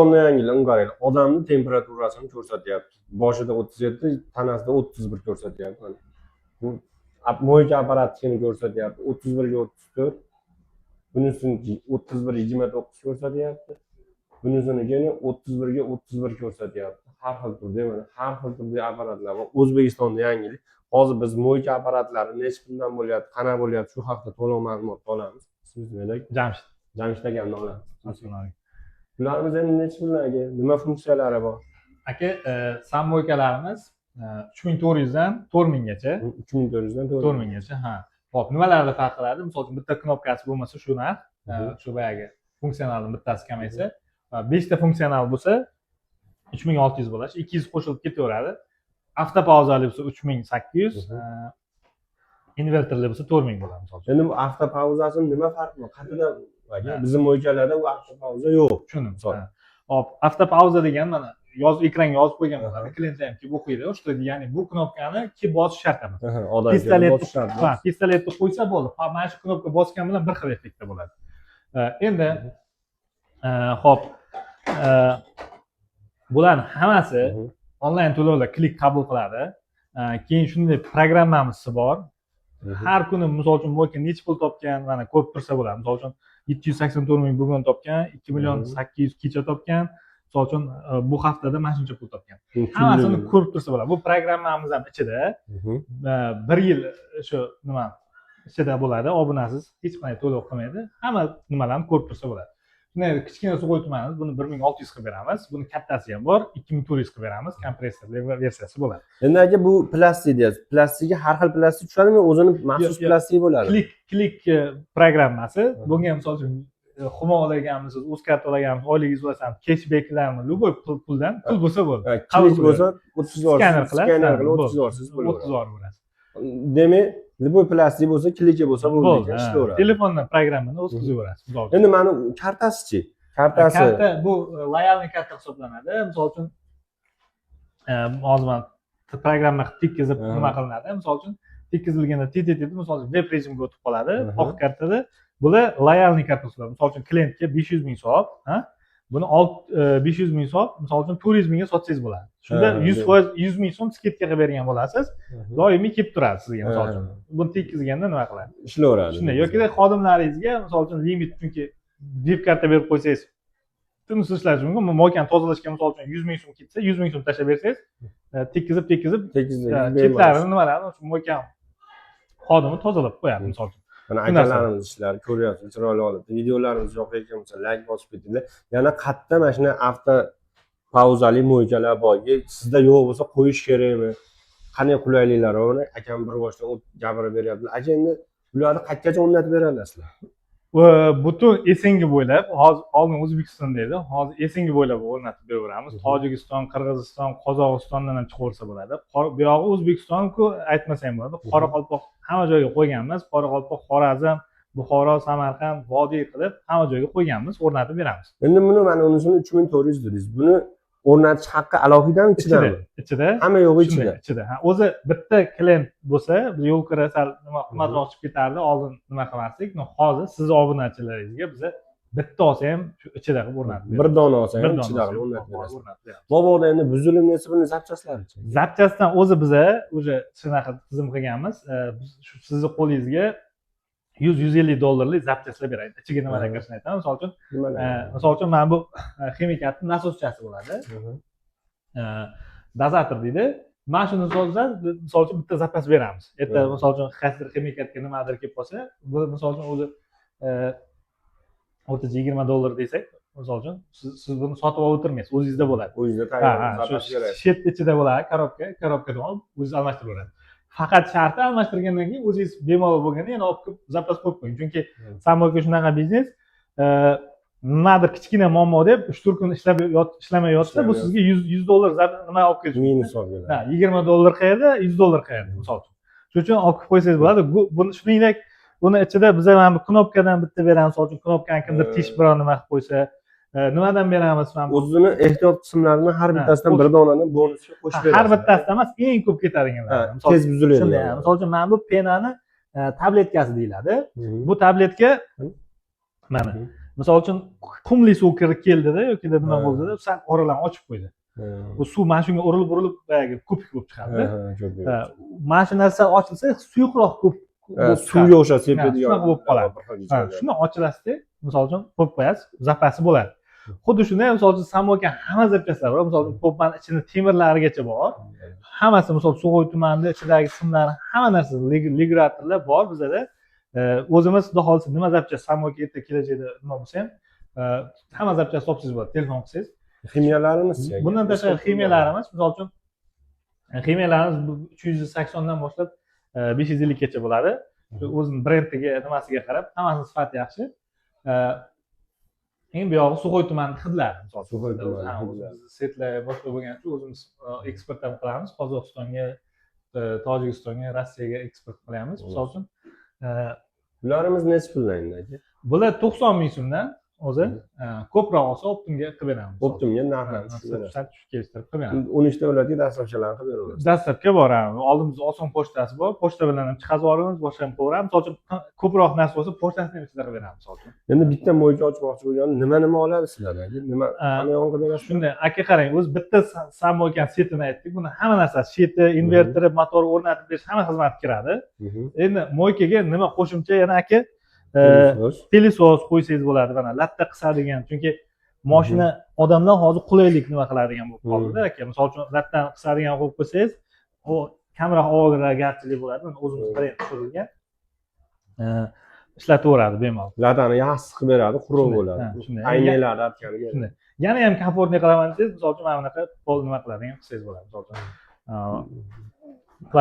O'zbekistonda yangi yil qaranglar, odamning temperaturasini ko'rsatyapti. Boshida 37, tanasida 31 ko'rsatyapti. Mana bu mo'lja apparatini ko'rsatyapti. 31 ga 34. Bunisini 31 29 ko'rsatyapti. Bunisini 31 ga 31 ko'rsatyapti. Har xil turda mana, har xil turda apparatlar bor. O'zbekistonda yangi yil. Hozir biz mo'lja apparatlari necha puldan bo'lyapti, qana bo'lyapti, shu haqida to'liq ma'lumot olamiz. Ismingiz nima? Jamshid. Jamshid akamni olamiz. Assalomu alaykum. Bularimiz endi necha puldan aka? Nima funksiyalari bor? Aka, samboykalarimiz 3400 dan 4000 gacha. 3400 dan 4000 gacha, ha. Xo'p, nimalarda farq qiladi? Misol uchun bitta knopkasi bo'lmasa shu narx, shu boyagi funksionalning bittasi kamaysa, 5 ta funksional bo'lsa 3600 bo'ladi. 200 qo'shilib ketaveradi. Avtopavzali bo'lsa 3800, invertorli bo'lsa 4000 bo'ladi misol uchun. Endi bu avtopavzasini nima farqi bor? Qayerdan aka? Bizning mo'ljallarda bu avtopavza yo'q. Tushundim. Hop, avtopavza degan mana ekranga yozib qo'ygan bo'ladi. Klientlar ham kelib o'qiydi. O'shda ya'ni bu knopkani kelib bosish shart emas. Pistoletni qo'ysa bo'ldi. Mana shu knopka bosgan bilan bir xil effektda bo'ladi. Endi hop, bularning hammasi onlayn to'lovlar klik qabul qiladi. Keyin shunday programmamiz bor. Har kuni misol uchun mo'lka necha pul topgan, mana ko'rib tursa bo'ladi. Misol uchun 784 ming bugun topgan, 2 million 800 kecha topgan. Misol uchun bu haftada mana shuncha pul topgan. Hammasini ko'rib tursa bo'ladi. Bu programmamiz ham ichida 1 yil shu nima ichida bo'ladi. Obunasiz hech qanday to'lov qilmaydi. Hamma nimalarni ko'rib tursa bo'ladi. Shunday kichkina sug'oy tumanimiz, buni 1600 qilib beramiz. Buni kattasi ham bor, 2400 qilib beramiz. Kompressorli versiyasi bo'ladi. Endi aka bu plastik deyapsiz. Plastikga har xil plastik tushadimi? O'zini maxsus plastik bo'ladi. Klik programmasi. Bunga misol uchun Humo olaganmisiz, Uzcard olaganmisiz, oyligingiz bo'lsa ham cashbacklarni любой puldan pul bo'lsa bo'ldi. Klik bo'lsa 30 skanner qilib 30 yorsiz bo'ladi. 30 bo'ladi. Demak, любой plastik bo'lsa, kliki bo'lsa bo'ldi, ishlayveradi. Telefondan programmani o'tkazaverasiz. Endi mana kartasi-chi? Kartasi. Karta bu loyalniy karta hisoblanadi. Misol uchun hozir men programma tekkizib nima qilinadi? Misol uchun tekkizilganda TTT misol uchun web rejimga o'tib qoladi. Oq kartada bular loyalniy karta hisoblanadi. Misol uchun klientga 500 ming so'm, buni 500 ming so'm, misol uchun 400 mingga sotsangiz bo'ladi. Shunda 100 ming so'm skidka qilib bergan bo'lasiz. Doimiy kelib turadi sizga misol uchun. Buni tekkizganda nima qiladi? Ishlayveradi. Shunday yoki xodimlaringizga misol uchun limit, chunki deb karta berib qo'ysangiz tunsiz ishlashi mumkin. Mo'kani tozalashga misol uchun 100 ming so'm ketsa, 100 ming so'm tashlab bersangiz, tekkizib chetlarini nimalarni mo'kan xodimi tozalab qo'yadi misol uchun. Mana akalarimiz ishlari ko'ryapsiz, chiroyli olib. Videolarimiz yoqayotgan bo'lsa, like bosib ketinglar. Yana qayerda mana shunday avto pauzali mo'ljalar bor. Sizda yo'q bo'lsa qo'yish kerakmi? Qanday qulayliklari bor? Akam bir boshdan gapirib beryaptilar. Aka endi bularni qayergacha o'rnatib beralasizlar? Butun Esengi bo'ylab, hozir oldin O'zbekistonda edi, hozir Esengi bo'ylab o'rnatib beraveramiz. Tojikiston, Qirg'iziston, Qozog'istondan ham chiqaversa bo'ladi. Bu yog'i O'zbekiston-ku aytmasam bo'ladi. Qoraqalpoq hamma joyga qo'yganmiz. Qoraqalpoq, Xorazm, Buxoro, Samarqand, Vodiy qilib hamma joyga qo'yganmiz, o'rnatib beramiz. Endi buni mana unisini 3400 dedingiz. Buni o'rnatish haqqi alohidami ichidami? Ichida. Hamma yo'g'i ichida. Ichida. O'zi bitta klient bo'lsa, biz yo'l kira sal nima qimmatroq chiqib ketardi, oldin nima qilmasdik. Hozir siz obunachilaringizga biz bitta olsa ham shu ichida qilib o'rnatib beramiz. Bir dona olsa ham ichida qilib o'rnatib beramiz. Boboda endi buzilib buni zapchaslari-chi? Zapchastdan o'zi biza o'sha shunaqa tizim qilganmiz. Shu sizni qo'lingizga $100-150 zapchaslar beradi. Ichiga nima kirishini aytaman. Misol uchun mana bu ximikatning nasoschasi bo'ladi. Dozator deydi. Mana shuni misol uchun bitta zapas beramiz. Erta misol uchun qaysidir ximikatga nimadir kelib qolsa, bu misol uchun o'zi o'rtacha $20 desak, misol uchun siz buni sotib olib o'tirmaysiz, o'zingizda bo'ladi. O'zingizda tayyor zapas beradi. Shet ichida bo'ladi, korobkadan olib o'zingiz almashtiraveradi. Faqat sharti almashtirgandan keyin o'zingiz bemalol bo'lganda yana olib kelib zapas qo'yib qo'ying. Chunki samboyka shunaqa biznes, nimadir kichkina muammo deb 3-4 kun ishlamay yotsa, bu sizga $100 nima olib kelish minus olib keladi. $20 qayerda, $100 qayerda misol uchun. Shuning uchun olib qo'ysangiz bo'ladi. Buni shuningdek, buni ichida biz ham knopkadan bitta beramiz. Misol uchun knopkani kimdir tish biron nima qilib qo'ysa, nimadan beramiz? O'zini ehtiyot qismlarini har bittasidan bir donani bonusga qo'shib beramiz. Har bittasidan emas, eng ko'p ketadiganlar. Tez buziladi. Shunday. Misol uchun mana bu penani tabletkasi deyiladi. Bu tabletka mana misol uchun qumli suv kirib keldida yoki nima bo'ldida sal oralarni ochib qo'ydi. Bu suv mana shunga urilib boyagi ko'pik bo'lib chiqadi. Mana shu narsa ochilsa suyuqroq ko'p suvga o'xshab sepadigan shunaqa bo'lib qoladi. Shuni ochirasizda, misol uchun qo'yib qo'yasiz, zapasi bo'ladi. Xuddi shunday misol uchun samoka hamma zapchastlar bor. Misol uchun po'pani ichini temirlarigacha bor. Hammasi misol Sug'oy tumanida ichidagi simlar, hamma narsa regulatorlar bor bizada. O'zimiz xudo xolisa nima zapchast samoka erta kelajakda nima bo'lsa ham hamma zapchast topsangiz bo'ladi, telefon qilsangiz. Ximiyalarimiz-chi? Bundan tashqari ximiyalarimiz, misol uchun ximiyalarimiz 380 dan boshlab 550 gacha bo'ladi. O'zining brendiga, nimasiga qarab, hammasini sifati yaxshi. Endi bu yog'i Sug'oy tumani hidlari, misol uchun setlar boshqa bo'lgani uchun o'zimiz eksport ham qilamiz. Qozog'istonga, Tojikistonga, Rossiyaga eksport qilamiz. Misol uchun bularimiz necha puldan aka? Bular 90 ming so'mdan o'zi ko'proq olsa optimga qilib beramiz. Optimga narxlarni tushib kelishtirib qilib beramiz. 13 davlatga dastlabchilarni qilib beramiz. Dastlabki boramiz. Oldimizda oson pochtasi bor. Pochta bilan ham chiqazib yuboramiz, boshqa ham qilib beramiz. Misol uchun ko'proq narsa bo'lsa pochtasini ham ichida qilib beramiz, misol uchun. Endi bitta mo'ycha ochmoqchi bo'lganda nima oladi sizlardan? Nima qanday qilib berasiz? Shunday, aka qarang, o'zi bitta samoka setini aytdik. Buni hamma narsasi, sheti, inverteri, motor o'rnatib berish, hamma xizmat kiradi. Endi mo'ykaga nima qo'shimcha yana aka pilisos qo'ysangiz bo'ladi, mana latta qisadigan, chunki mashina odamlar hozir qulaylik nima qiladigan bo'lib qoldi-da aka. Misol uchun lattani qisadigan qo'yib qo'ysangiz, u kamroq og'irgarchilik bo'ladi. Mana o'zimiz brend qurilgan ishlataveradi bemalol. Lattani yaxshi qilib beradi, quruq bo'ladi. Aynalarni artganiga. Shunday. Yana ham komfortli qilaman desangiz, misol uchun mana bunaqa pol nima qiladigan qilsangiz bo'ladi, misol uchun.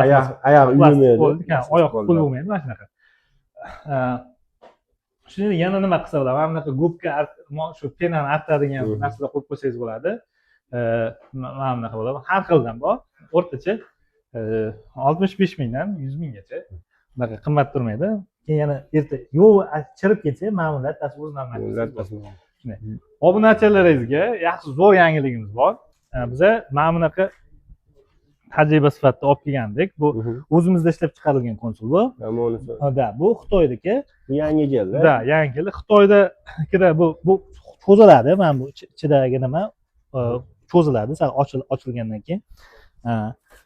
Oyoq uyumaydi. Oyoq qo'l bo'lmaydi mana shunaqa. Shuni yana nima qilsa bo'ladi? Mana bunaqa gubka shu penani artadigan narsalar qo'yib qo'ysangiz bo'ladi. Mana bunaqa bo'ladi. Har xildan bor. O'rtacha 65 mingdan 100 minggacha. Bunaqa qimmat turmaydi. Keyin yana erta chirib ketsa, mana bu lattasi o'zidan shunday. Obunachalaringizga yaxshi zo'r yangiligimiz bor. Biza mana bunaqa tajriba sifatida olib kelgandik. Bu o'zimizda ishlab chiqarilgan konsul bu. Bu Xitoydagi. Bu yangi keldi. Da, yangi keldi. Xitoydagida bu cho'ziladi. Mana bu ichidagi nima cho'ziladi, sal ochilgandan keyin.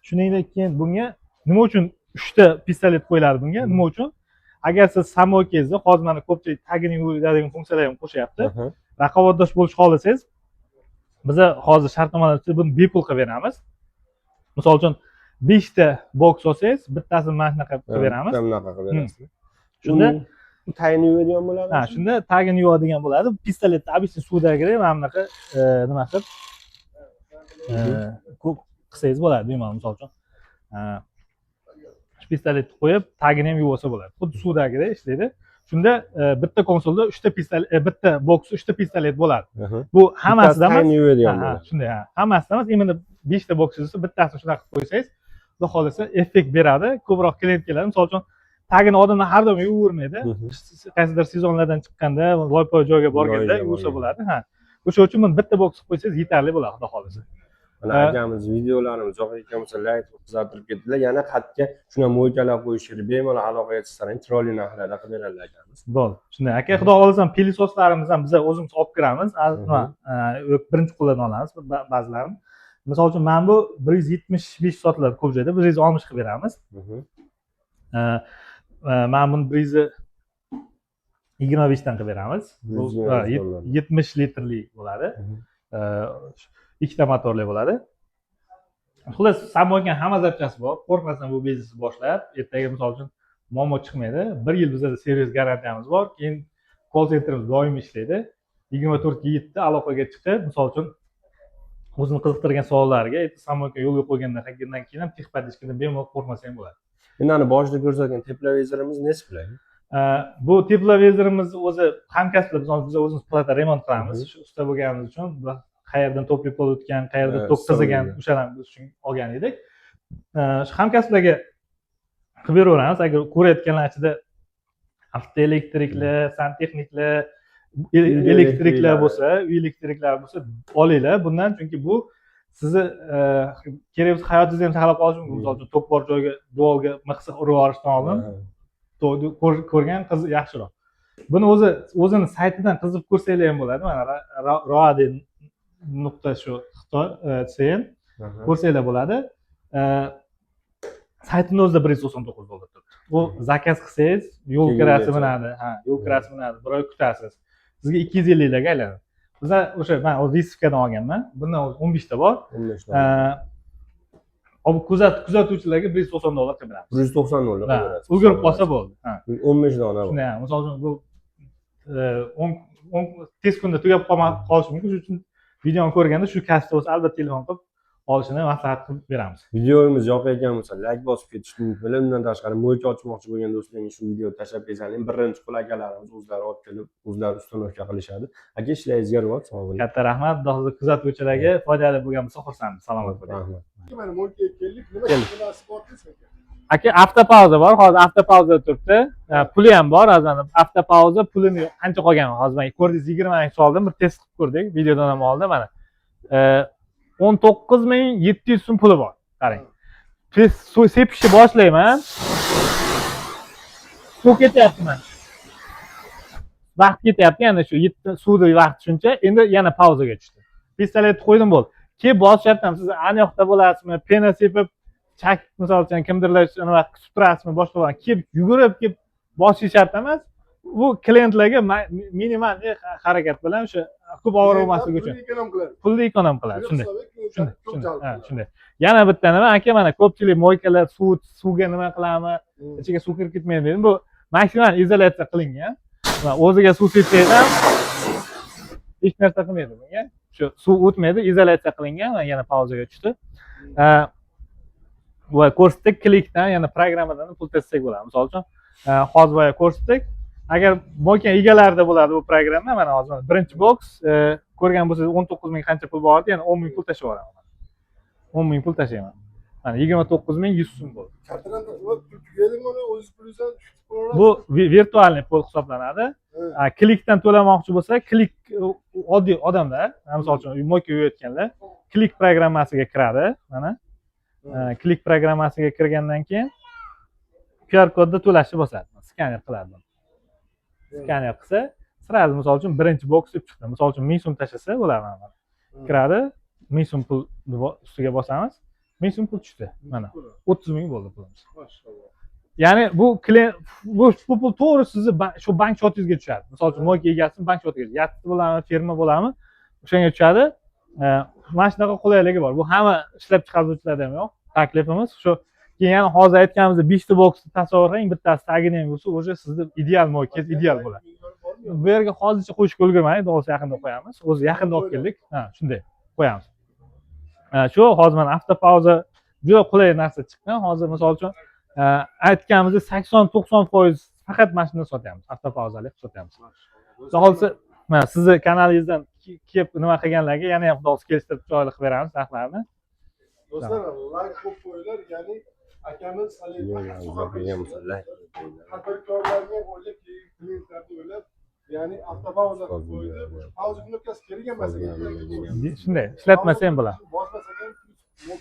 Shuningdek keyin bunga nima uchun 3 ta pistolet qo'yiladi bunga? Nima uchun? Agar siz samokangizda hozir mana ko'pchilik tagini yuvadigan funksiyalar ham qo'shyapti. Raqobatdosh bo'lishni xohlasangiz, biza hozir shartnomalarda buni bepul qilib beramiz. Misol uchun 5 ta boks olsangiz, bittasini mana shunaqa qilib beramiz. Bunaqa qilib berasiz. Shunda tagini yuvadigan bo'ladi. Shunda tagini yuvadigan bo'ladi. Pistoletni obisni suvdagida mana bunaqa nima qilib qilsangiz bo'ladi, bemalol misol uchun. Pistoletni qo'yib, tagini ham yuvsa bo'ladi. Xuddi suvdagida ishlaydi. Shunda bitta konsolda 3 ta pistolet, bitta boks 3 ta pistolet bo'ladi. Bu hammasidan emas. Shunday, hammasidan emas, endi 5 ta boksingizni bittasini shunaqa qilib qo'ysangiz, xudo xolasa effekt beradi. Ko'proq klient keladi. Misol uchun tagini odamlar har doim yuvavermaydi. Qaysidir sezonlardan chiqqanda, loypa joyga borganda yuvsa bo'ladi. O'sha uchun buni bitta boks qilib qo'ysangiz yetarli bo'ladi, xudo xolasa. Mana akamiz videolarimiz Zohir akamiz layk qilib ketdilar. Yana xatga shuna mo'ykalar qo'yish kerak. Bemalol aloqaga chiqsang, chiroyli narxlarda qilib beradilar akamiz. Bo'ldi. Shunday. Aka, xudo xolasa pilisoslarimizni ham biz o'zimiz olib kiramiz. Birinchi qo'ldan olamiz ba'zilarini. Misol uchun mana bu 175 sotiladi ko'p joyda, biz 160 qilib beramiz. Mana buni 125 dan qilib beramiz. Bu 70 litrli bo'ladi. Ikkita motorli bo'ladi. Xullas, samokan hamma zapchasi bor. Qo'rqmasdan bu biznesni boshlab, ertaga misol uchun muammo chiqmaydi. 1 yil bizda servis garantiyamiz bor. Keyin call centerimiz doimiy ishlaydi. 24 ga 7 aloqaga chiqib, misol uchun o'zini qiziqtirgan savollarga, samoka yo'lga qo'ygandan keyin ham texpadishkadan bemalol qo'rqmasang bo'ladi. Endi ana boshida ko'rsatgan teplovizorimiz nechi pul? Bu teplovizorimiz o'zi hamkasblar, biz o'zimiz plata remont qilamiz. Shu usta bo'lganimiz uchun qayerdan toplik bo'lib o'tgan, qayerda to'qqizagan o'shalarni biz uchun olgan edik. Shu hamkasblarga qilib beraveramiz. Agar ko'rayotganlar ichida avtoelektriklar, santexniklar, elektriklar bo'lsa, uy elektriklari bo'lsa, olinglar bundan, chunki bu sizni keraksiz hayotingizni ham saqlab qolish mumkin. Misol uchun to'q bor joyga duolga mixsa urib olishdan oldin ko'rgan qiz yaxshiroq. Buni o'zini saytidan qizib ko'rsanglar ham bo'ladi. Mana roadi nuqta shu xitoy sen ko'rsanglar bo'ladi. Saytini o'zida 199 dollar turibdi. U zakaz qilsangiz yo'l kirasi minadi, yo'l kirasi minadi, bir oy kutasiz. Sizga 250 larga aylanadi. Bizlar o'sha men Visivkadan olganman. Bundan 15 ta bor. 15 ta. Kuzatuvchilarga 190 dollar qilamiz. 190 dollar qilamiz. Ulgurib qolsa bo'ldi. 15 dona bor. Shunday, misol uchun bu 10 tez kunda tugab qolishi mumkin. Shuning uchun videoni ko'rganda shu kasbda bo'lsa albatta telefon qilib olishini maslahat qilib beramiz. Videomiz yoqayotgan bo'lsa like bosib ketish mumkin. Bundan tashqari mo'yka ochmoqchi bo'lgan do'stlarga shu video tashlab bersangiz, birinchi qo'l akalarimiz o'zlari olib kelib, o'zlari ustanovka qilishadi. Aka ishlaringizga rahmat, sog' bo'ling. Katta rahmat. Xudo kuzatuvchilarga foydali bo'lgan bo'lsa xursandmiz. Salomat bo'ling. Rahmat. Mana mo'ykaga keldik. Nima nasib bor desiz aka? Avtopauza bor. Hozir avtopauza turibdi. Puli ham bor. Hozir avtopauza pulini qancha qolgan? Hozir men ko'rdingiz 20 ming soldim. Bir test qilib ko'rdik. Videodan ham oldim mana. 19.700 so'm puli bor. Qarang. Suv sepishni boshlayman. Suv ketyapti mana. Vaqt ketyapti, yana shu suvni vaqti shuncha. Endi yana pauzaga tushdi. Pistoletni qo'ydim bo'ldi. Kelib bosishyapman. Siz ana yoqda bo'lasizmi? Pena sepib, chak misol uchun kimdirlar nima kutib turasizmi? Boshqa bo'ladi. Kelib yugurib kelib bosishyapti emas. Bu klientlarga minimal harakat bilan o'sha ko'p ovora bo'lmasligi uchun pulni ekonom qiladi. Shunday. Yana bitta nima, aka, mana ko'pchilik mo'ykalar suvga nima qilamiz, ichiga suv kirib ketmaydi dedim. Bu maksimal izolyatsiya qilingan. O'ziga suv sepsangiz ham hech narsa qilmaydi bunga. Shu suv o'tmaydi, izolyatsiya qilingan. Yana pauzaga tushdi. Va ko'rsatdik, klikdan yana programmadan pul tashsak bo'ladi. Misol uchun hozir boya ko'rsatdik. Agar mo'yka egalarida bo'ladi bu programma, mana hozir birinchi box ko'rgan bo'lsangiz 19 ming qancha pul bor edi, yana 10 ming pul tashlab yuboraman. 10 ming pul tashlayman. Mana 29.100 so'm bo'ldi. Bu virtualniy pul hisoblanadi. Klikdan to'lamoqchi bo'lsa, klik oddiy odamlar, misol uchun mo'yka yuvayotganlar, klik programmasiga kiradi. Mana klik programmasiga kirgandan keyin QR kodda to'lashni bosadi. Skaner qiladi. Skaner qilsa, sразу misol uchun birinchi boks deb chiqdi. Misol uchun 1000 so'm tashlasa bo'ladi mana. Kiradi, 1000 so'm pul ustiga bosamiz. 1000 so'm pul tushdi. Mana 30 ming bo'ldi pulimiz. Maşallah. Ya'ni bu klient bu pul to'g'ri sizni shu bank shotingizga tushadi. Misol uchun mo'yka egasini bank shotiga, yatti bo'ladimi, firma bo'ladimi, o'shanga tushadi. Mana shunaqa qulaylik bor. Bu hamma ishlab chiqaruvchilarda ham yo'q. Taklifimiz shu. Keyin hozir aytganimizdek 5 ta boksni tasavvur qiling, bittasi tagini ham bo'lsa, o'sha sizni ideal mo'ykangiz ideal bo'ladi. Bu yerga hozircha qo'yishga ulgurmaylik, do'st yaqinda qo'yamiz. O'zi yaqinda olib keldik. Shunday qo'yamiz. Shu hozir mana avtopauza juda qulay narsa chiqqan. Hozir misol uchun aytganimizdek 80-90% faqat mashina sotyapmiz, avtopauzali sotyapmiz. Xudo xolsa, mana sizni kanalingizdan kelib nima qilganlarga yana ham xudo kelishtirib chiroyli qilib beramiz narxlarni. Do'stlar, like qo'yib qo'yinglar, ya'ni akamiz tadbirkorlarga o'ylab, klientlarga o'ylab, ya'ni avtopauza qilib qo'ydi. Pauza knopkasi kerak emas ekan. Shunday, ishlatmasa ham bo'ladi. Bosmasa ham,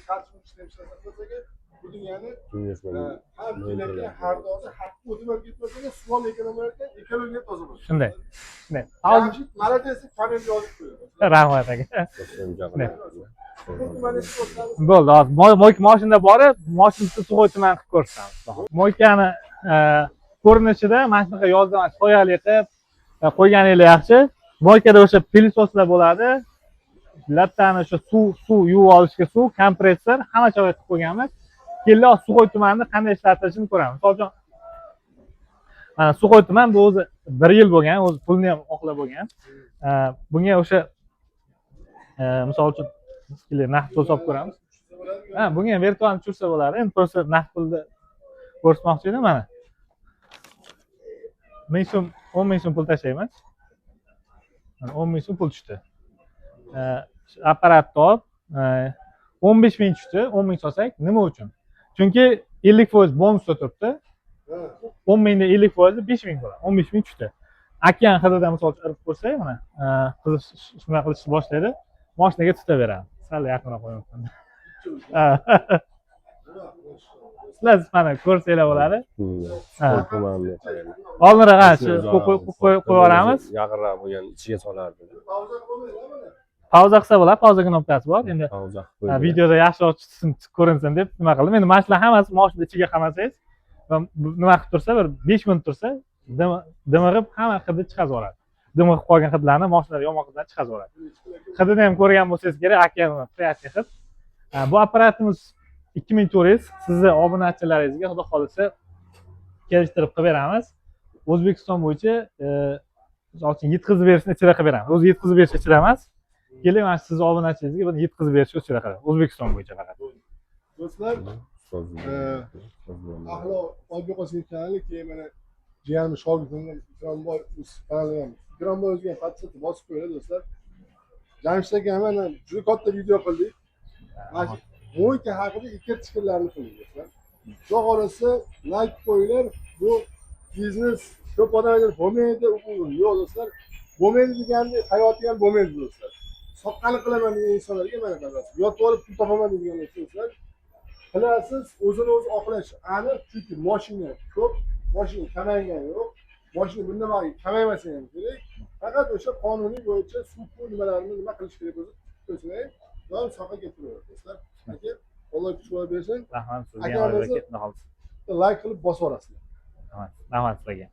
kartni ishlasaga, buni ya'ni har kelaka, har doza, haqqi o'tib ketmasa, suv ekologiya toza bo'ladi. Shunday. Malades, komment yozib qo'ying. Rahmat aka. Bo'ldi, hozir mashinada borib, mashinada suv o'tman qilib ko'rsatamiz. Mo'ykani ko'rinishida mana shunaqa yozdim, soyali qilib qo'yganingiz yaxshi. Mo'ykada o'sha pilsoslar bo'ladi. Lattani o'sha suv yuvib olishga suv, kompressor, hamma joyga qilib qo'yganmiz. Keyin Suxoy tumanini qanday ishlatilishini ko'ramiz. Misol uchun mana Suxoy tuman bu o'zi 1 yil bo'lgan, o'zi pulni ham oqlab bo'lgan. Bunga o'sha misol uchun naqd pul solib ko'ramiz. Bunga ham virtualni tushirsa bo'ladi. Endi просто naqd pulni ko'rsatmoqchi edim mana. 1000 so'm, 10 ming so'm pul tashlaymiz. Mana 10 ming so'm pul tushdi. Apparatni olib 15 ming tushdi, 10 ming solsak, nima uchun? Chunki 50% bonusda turibdi. 10 mingda 50% 5 ming bo'ladi. 15 ming tushdi. Okean hidida misol uchun irib ko'rsak, mana shunday qilishni boshlaydi. Mashinaga tutaveradi. Sal yaqinroq qo'yamiz. sizlar mana ko'rsanglar bo'ladi. Sport tumanida ekan. Oldinroq ana shu qo'yib yuboramiz. Yaqinroq bo'lgan ichiga solardi. Pauza qilsa bo'ladi, pauza knopkasi bor. Endi Pauza qilib ha, qo'ydi. videoda yaxshiroq ko'rinsin deb nima qildim. Endi mana shular hammasi mashina ichiga qamasangiz va nima qilib tursa, bir 5 minut tursa, dimig'ib hamma hidi chiqazib yuboradi. Dimig'ib qolgan hidlarni mashinalar yomon hidlar chiqazib yuboradi. Hidini ham ko'rgan bo'lsangiz kerak, aka priятный hid. Bu apparatimiz 2400 sizni obunachilaringizga xudo xolisa kelishtirib qilib beramiz. O'zbekiston bo'yicha misol uchun yetkazib berishni ichida qilib beramiz. O'zi yetkazib berish ichida emas. Keling, mana sizni obunachingizga buni yetkazib berish ichida qilamiz. O'zbekiston bo'yicha faqat. Do'stlar, ahlo Oybek Qosimov kanali, keyin mana jiyanim shogirdimdan Ikramboy kanali ham. Ikramboy o'ziga podpisatni bosib qo'yadi do'stlar. Jamshid aka mana juda katta video qildik. Mana mo'yka haqida ikki fikrlarni qildik do'stlar. Xudo xolasa like qo'yinglar. Bu biznes ko'p odamlar bo'lmaydi, yo'q do'stlar. Bo'lmaydi deganda hayoti ham bo'lmaydi do'stlar. Soqqani qilaman degan insonlarga mana qarasiz. Yotib olib pul topaman degan do'stlar. Qilasiz, o'zini o'zi oqlash aniq, chunki mashina ko'p, mashina kamaygani yo'q. Mashina bundan ham kamaymasa ham kerak. Faqat o'sha qonuniy bo'yicha suv nimalarni nima qilish kerak o'zi ko'rsatay. Doim sohaga keltiraveradi do'stlar. Aka, Alloh kuch-quvvat bersin. Rahmat sizga. Like qilib bosib yuborasizlar. Rahmat sizlarga.